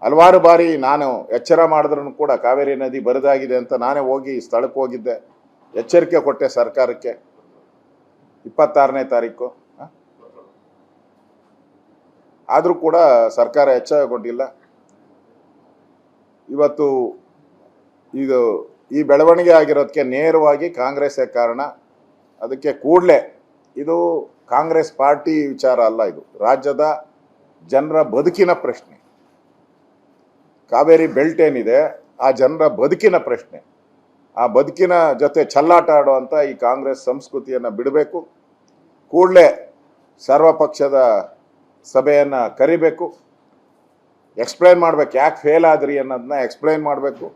ಹಲವಾರು ಬಾರಿ ನಾನು ಎಚ್ಚರ ಮಾಡಿದ್ರೂ ಕೂಡ ಕಾವೇರಿ ನದಿ ಬರದಾಗಿದೆ ಅಂತ ನಾನೇ ಹೋಗಿ ಸ್ಥಳಕ್ಕೆ ಹೋಗಿದ್ದೆ, ಎಚ್ಚರಿಕೆ ಕೊಟ್ಟೆ ಸರ್ಕಾರಕ್ಕೆ 26ನೇ ತಾರೀಕು. ಆದರೂ ಕೂಡ ಸರ್ಕಾರ ಎಚ್ಚರಗೊಂಡಿಲ್ಲ. ಇವತ್ತು ಈ ಬೆಳವಣಿಗೆ ಆಗಿರೋದಕ್ಕೆ ನೇರವಾಗಿ ಕಾಂಗ್ರೆಸ್ಸೇ ಕಾರಣ. ಅದಕ್ಕೆ ಕೂಡಲೇ ಇದು ಕಾಂಗ್ರೆಸ್ ಪಾರ್ಟಿ ವಿಚಾರ ಅಲ್ಲ, ಇದು ರಾಜ್ಯದ ಜನರ ಬದುಕಿನ ಪ್ರಶ್ನೆ. ಕಾವೇರಿ ಬೆಲ್ಟ್ ಏನಿದೆ ಆ ಜನರ ಬದುಕಿನ ಪ್ರಶ್ನೆ. ಆ ಬದುಕಿನ ಜೊತೆ ಚೆಲ್ಲಾಟ ಆಡುವಂಥ ಈ ಕಾಂಗ್ರೆಸ್ ಸಂಸ್ಕೃತಿಯನ್ನು ಬಿಡಬೇಕು. ಕೂಡಲೇ ಸರ್ವಪಕ್ಷದ ಸಭೆಯನ್ನು ಕರಿಬೇಕು, ಎಕ್ಸ್ಪ್ಲೈನ್ ಮಾಡಬೇಕು, ಯಾಕೆ ಫೇಲ್ ಆದ್ರಿ ಅನ್ನೋದನ್ನ ಎಕ್ಸ್ಪ್ಲೈನ್ ಮಾಡಬೇಕು.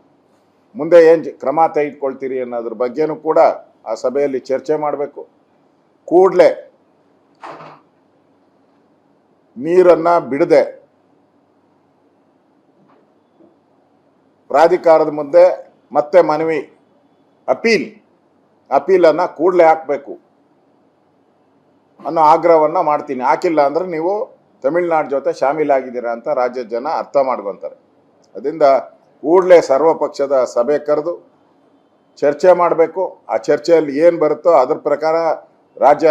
ಮುಂದೆ ಏನು ಕ್ರಮ ತೆಗೆದುಕೊಳ್ತೀರಿ ಅನ್ನೋದ್ರ ಬಗ್ಗೆನೂ ಕೂಡ ಆ ಸಭೆಯಲ್ಲಿ ಚರ್ಚೆ ಮಾಡಬೇಕು. ಕೂಡಲೇ ನೀರನ್ನು ಬಿಡದೆ ಪ್ರಾಧಿಕಾರದ ಮುಂದೆ ಮತ್ತೆ ಮನವಿ ಅಪೀಲನ್ನು ಕೂಡಲೇ ಹಾಕಬೇಕು ಅನ್ನೋ ಆಗ್ರಹವನ್ನು ಮಾಡ್ತೀನಿ. ಹಾಕಿಲ್ಲ ಅಂದರೆ ನೀವು ತಮಿಳ್ನಾಡು ಜೊತೆ ಶಾಮೀಲಾಗಿದ್ದೀರಾ ಅಂತ ರಾಜ್ಯದ ಜನ ಅರ್ಥ ಮಾಡ್ಕೊತಾರೆ. ಅದರಿಂದ ಕೂಡಲೇ ಸರ್ವಪಕ್ಷದ ಸಭೆ ಕರೆದು ಚರ್ಚೆ ಮಾಡಬೇಕು. ಆ ಚರ್ಚೆಯಲ್ಲಿ ಏನು ಬರುತ್ತೋ ಅದ್ರ ಪ್ರಕಾರ ರಾಜ್ಯ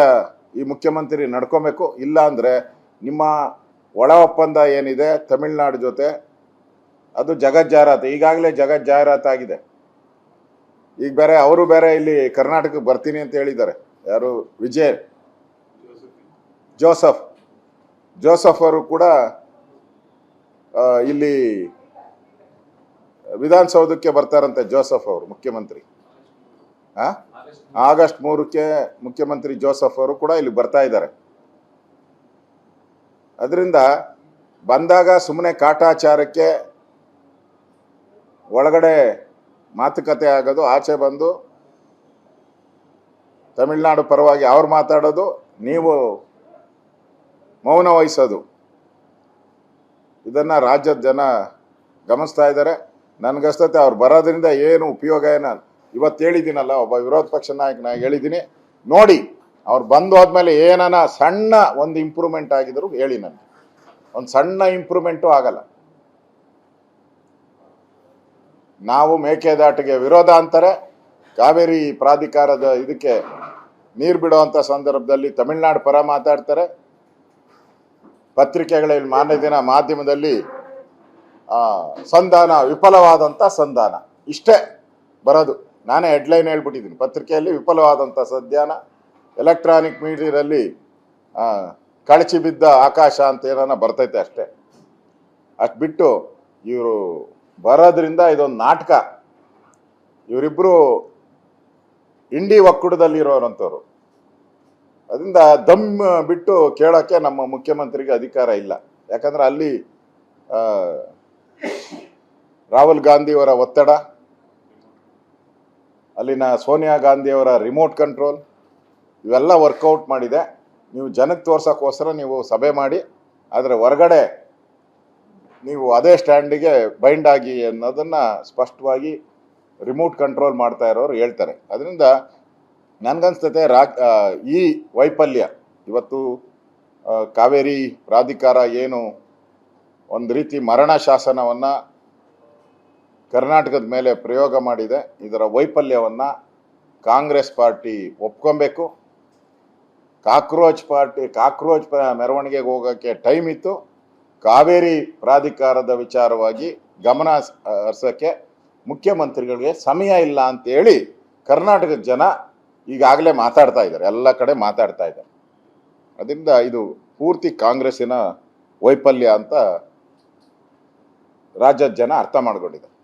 ಈ ಮುಖ್ಯಮಂತ್ರಿ ನಡ್ಕೊಬೇಕು. ಇಲ್ಲ ಅಂದರೆ ನಿಮ್ಮ ಒಳ ಒಪ್ಪಂದ ಏನಿದೆ ತಮಿಳ್ನಾಡು ಜೊತೆ ಅದು ಜಗಜ್ಜಾಹೀರಾತು, ಈಗಾಗಲೇ ಜಗಜ್ಜಾಹೀರಾತಾಗಿದೆ. ಈಗ ಬೇರೆ ಅವರು ಬೇರೆ ಇಲ್ಲಿ ಕರ್ನಾಟಕಕ್ಕೆ ಬರ್ತೀನಿ ಅಂತ ಹೇಳಿದ್ದಾರೆ. ಯಾರು? ಜೋಸಫ್ ಅವರು ಕೂಡ ಇಲ್ಲಿ ವಿಧಾನಸೌಧಕ್ಕೆ ಬರ್ತಾರಂತೆ. ಜೋಸಫ್ ಅವರು ಮುಖ್ಯಮಂತ್ರಿ ಆಗಸ್ಟ್ 3ಕ್ಕೆ ಮುಖ್ಯಮಂತ್ರಿ ಜೋಸಫ್ ಅವರು ಕೂಡ ಇಲ್ಲಿ ಬರ್ತಾ ಇದ್ದಾರೆ. ಅದರಿಂದ ಬಂದಾಗ ಸುಮ್ಮನೆ ಕಾಟಾಚಾರಕ್ಕೆ ಒಳಗಡೆ ಮಾತುಕತೆ ಆಗೋದು, ಆಚೆ ಬಂದು ತಮಿಳ್ನಾಡು ಪರವಾಗಿ ಅವ್ರು ಮಾತಾಡೋದು, ನೀವು ಮೌನ ವಹಿಸೋದು, ಇದನ್ನು ರಾಜ್ಯದ ಜನ ಗಮನಿಸ್ತಾ ಇದ್ದಾರೆ. ನನಗಸ್ತತೆ ಅವ್ರು ಬರೋದ್ರಿಂದ ಏನು ಉಪಯೋಗ ಇವತ್ತು ಹೇಳಿದ್ದೀನಲ್ಲ, ಒಬ್ಬ ವಿರೋಧ ಪಕ್ಷ ನಾಯಕನಾಗಿ ಹೇಳಿದ್ದೀನಿ. ನೋಡಿ, ಅವ್ರು ಬಂದು ಹೋದ್ಮೇಲೆ ಏನಾನ ಸಣ್ಣ ಒಂದು ಇಂಪ್ರೂವ್ಮೆಂಟ್ ಆಗಿದ್ರು ಹೇಳಿ. ನನಗೆ ಒಂದು ಸಣ್ಣ ಇಂಪ್ರೂವ್ಮೆಂಟು ಆಗಲ್ಲ. ನಾವು ಮೇಕೆದಾಟಿಗೆ ವಿರೋಧ ಅಂತಾರೆ, ಕಾವೇರಿ ಪ್ರಾಧಿಕಾರದ ಇದಕ್ಕೆ ನೀರು ಬಿಡುವಂಥ ಸಂದರ್ಭದಲ್ಲಿ ತಮಿಳ್ನಾಡು ಪರ ಮಾತಾಡ್ತಾರೆ. ಪತ್ರಿಕೆಗಳಲ್ಲಿ ಮಾನ್ಯ ದಿನ ಮಾಧ್ಯಮದಲ್ಲಿ ಸಂಧಾನ ವಿಫಲವಾದಂಥ ಸಂಧಾನ ಇಷ್ಟೇ ಬರೋದು. ನಾನೇ ಹೆಡ್ಲೈನ್ ಹೇಳ್ಬಿಟ್ಟಿದ್ದೀನಿ ಪತ್ರಿಕೆಯಲ್ಲಿ, ವಿಫಲವಾದಂಥ ಸಂಧಾನ. ಎಲೆಕ್ಟ್ರಾನಿಕ್ ಮೀಡಿಯಾದಲ್ಲಿ ಕಳಚಿ ಬಿದ್ದ ಆಕಾಶ ಅಂತ ಏನಾನ ಬರ್ತೈತೆ ಅಷ್ಟೇ. ಅಷ್ಟು ಬಿಟ್ಟು ಇವರು ಬರೋದ್ರಿಂದ ಇದೊಂದು ನಾಟಕ. ಇವರಿಬ್ಬರು ಇಂಡಿ ಒಕ್ಕೂಟದಲ್ಲಿರೋರಂಥವ್ರು. ಅದರಿಂದ ದಮ್ ಬಿಟ್ಟು ಕೇಳೋಕ್ಕೆ ನಮ್ಮ ಮುಖ್ಯಮಂತ್ರಿಗೆ ಅಧಿಕಾರ ಇಲ್ಲ. ಯಾಕಂದರೆ ಅಲ್ಲಿ ರಾಹುಲ್ ಗಾಂಧಿಯವರ ಒತ್ತಡ, ಅಲ್ಲಿನ ಸೋನಿಯಾ ಗಾಂಧಿಯವರ ರಿಮೋಟ್ ಕಂಟ್ರೋಲ್ ಇವೆಲ್ಲ ವರ್ಕೌಟ್ ಮಾಡಿದೆ. ನೀವು ಜನಕ್ಕೆ ತೋರ್ಸೋಕ್ಕೋಸ್ಕರ ನೀವು ಸಭೆ ಮಾಡಿ, ಆದರೆ ಹೊರಗಡೆ ನೀವು ಅದೇ ಸ್ಟ್ಯಾಂಡಿಗೆ ಬೈಂಡ್ ಆಗಿ ಅನ್ನೋದನ್ನು ಸ್ಪಷ್ಟವಾಗಿ ರಿಮೋಟ್ ಕಂಟ್ರೋಲ್ ಮಾಡ್ತಾ ಇರೋರು ಹೇಳ್ತಾರೆ. ಅದರಿಂದ ನನಗನ್ಸ್ತತೆ ಈ ವೈಫಲ್ಯ ಇವತ್ತು ಕಾವೇರಿ ಪ್ರಾಧಿಕಾರ ಏನು ಒಂದು ರೀತಿ ಮರಣ ಶಾಸನವನ್ನು ಕರ್ನಾಟಕದ ಮೇಲೆ ಪ್ರಯೋಗ ಮಾಡಿದೆ, ಇದರ ವೈಫಲ್ಯವನ್ನು ಕಾಂಗ್ರೆಸ್ ಪಾರ್ಟಿ ಒಪ್ಕೊಬೇಕು. ಕಾಕ್ರೋಚ್ ಮೆರವಣಿಗೆಗೆ ಹೋಗೋಕ್ಕೆ ಟೈಮ್ ಇತ್ತು. ಕಾವೇರಿ ಪ್ರಾಧಿಕಾರದ ವಿಚಾರವಾಗಿ ಗಮನ ಹರಿಸೋಕ್ಕೆ ಮುಖ್ಯಮಂತ್ರಿಗಳಿಗೆ ಸಮಯ ಇಲ್ಲ ಅಂತೇಳಿ ಕರ್ನಾಟಕದ ಜನ ಈಗಾಗಲೇ ಮಾತಾಡ್ತಾ ಇದ್ದಾರೆ, ಎಲ್ಲ ಕಡೆ ಮಾತಾಡ್ತಾ ಇದ್ದಾರೆ. ಅದರಿಂದ ಇದು ಪೂರ್ತಿ ಕಾಂಗ್ರೆಸ್ಸಿನ ವೈಫಲ್ಯ ಅಂತ ರಾಜ್ಯದ ಜನ ಅರ್ಥ ಮಾಡ್ಕೊಂಡಿದ್ದಾರೆ.